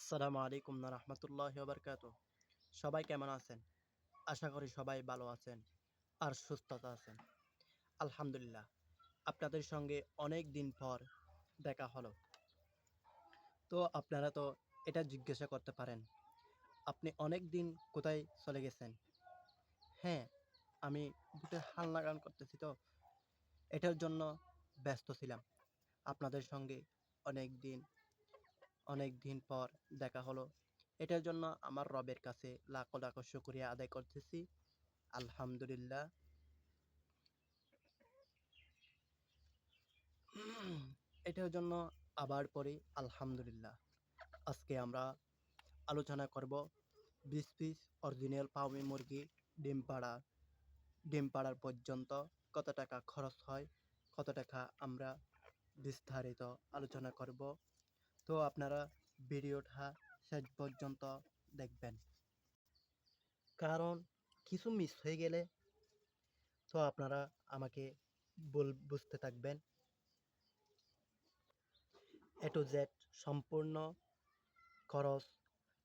আসসালামু আলাইকুম রাহমাতুল্লাহি ওয়া বারাকাতুহু। সবাই কেমন আছেন? আশা করি সবাই ভালো আছেন আর সুস্থতা আছেন। আলহামদুলিল্লাহ। আপনাদের সঙ্গে অনেক দিন পর দেখা হলো। তো আপনারা তো এটা জিজ্ঞাসা করতে পারেন, আপনি অনেক দিন কোথায় চলে গেছেন? হ্যাঁ, আমি বুটের হাল লাগান করতেছি তো এটার জন্য ব্যস্ত ছিলাম। আপনাদের সঙ্গে অনেক দিন অনেক দিন পর দেখা হলো। এটার জন্য আমার রবের কাছে লাখো লাখো শুকরিয়া আদায় করতেছি। আলহামদুলিল্লাহ। এটার জন্য আবার পড়ি আলহামদুলিল্লাহ। আজকে আমরা আলোচনা করব 20 পিস অরিজিনাল ফার্মি মুরগি ডিম পাড়ার পর্যন্ত কত টাকা খরচ হয়, কত টাকা আমরা বিস্তারিত আলোচনা করব। তো আপনারা ভিডিওটা শেষ পর্যন্ত দেখবেন, কারণ কিছু মিস হয়ে গেলে তো আপনারা আমাকে বুঝতে থাকবেন। এ টু জেড সম্পূর্ণ খরচ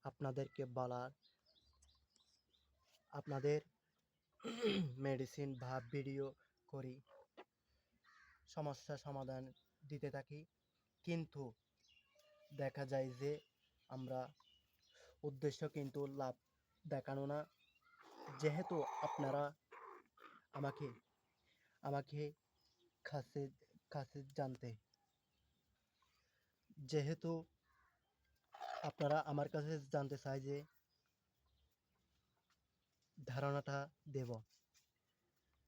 আপনাদেরকে বলার, আপনাদের মেডিসিন বা ভিডিও করি, সমস্যা সমাধান দিতে থাকি। কিন্তু দেখা যায় যে আমরা উদ্দেশ্য কিন্তু লাভ দেখানো না। যেহেতু আপনারা আমাকে আমাকে কাছে কাছে জানতে, যেহেতু আপনারা আমার কাছে জানতে চাই যে ধারণাটা দেব।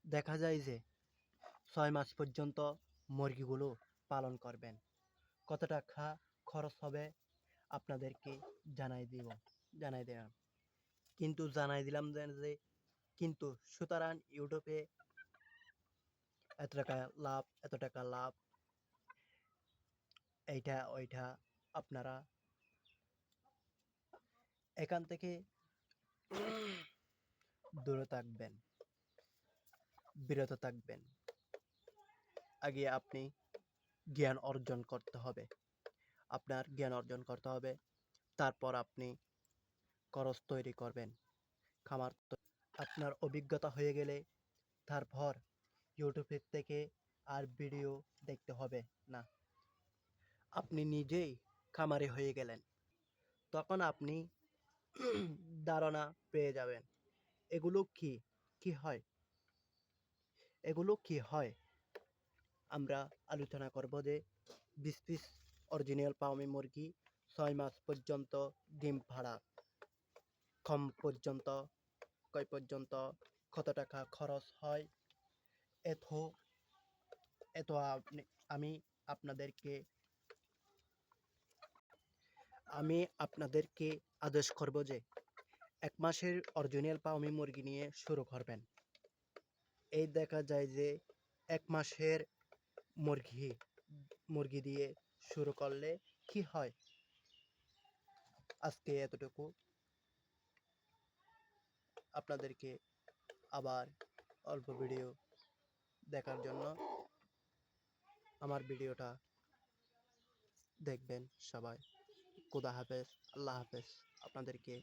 দেখা যায় যে 6 মাস পর্যন্ত মুরগিগুলো পালন করবেন, কত টাকা খরচ হবে আপনাদেরকে জানাই দিলাম। কিন্তু জানাই দিলাম যে কিন্তু সুতরাং ইউটিউবে এত টাকা লাভ এইটা ওইটা, আপনারা এখান থেকে দূরে থাকবেন, বিরত থাকবেন। আগে আপনি জ্ঞান অর্জন করতে হবে, আপনার জ্ঞান অর্জন করতে হবে। তারপর আপনি খরচ তৈরি করবেন, খামার আপনার অভিজ্ঞতা হয়ে গেলে তারপর ইউটিউবের থেকে আর ভিডিও দেখতে হবে না। আপনি নিজেই খামারি হয়ে গেলেন, তখন আপনি ধারণা পেয়ে যাবেন এগুলো কি হয়, এগুলো কি হয়। আমরা আলোচনা করব যে 20 পিস অরিজিনাল ফার্মি মুরগি 6 মাস পর্যন্ত ডিম পাড়া, কম পর্যন্ত কয় পর্যন্ত কত টাকা খরচ হয়। এত এত আমি আপনাদেরকে আমি আপনাদেরকে আদেশ করব যে 1 মাসের অরিজিনাল ফার্মি মুরগি নিয়ে শুরু করবেন। এই দেখা যায় যে 1 মাসের মুরগি দিয়ে শুরু করলে কি হয়। আজকে এতটুকু, আপনাদেরকে আবার অল্প ভিডিও দেখার জন্য আমার ভিডিওটা দেখবেন সবাই। খোদা হাফেজ, আল্লাহ হাফেজ। আপনাদেরকে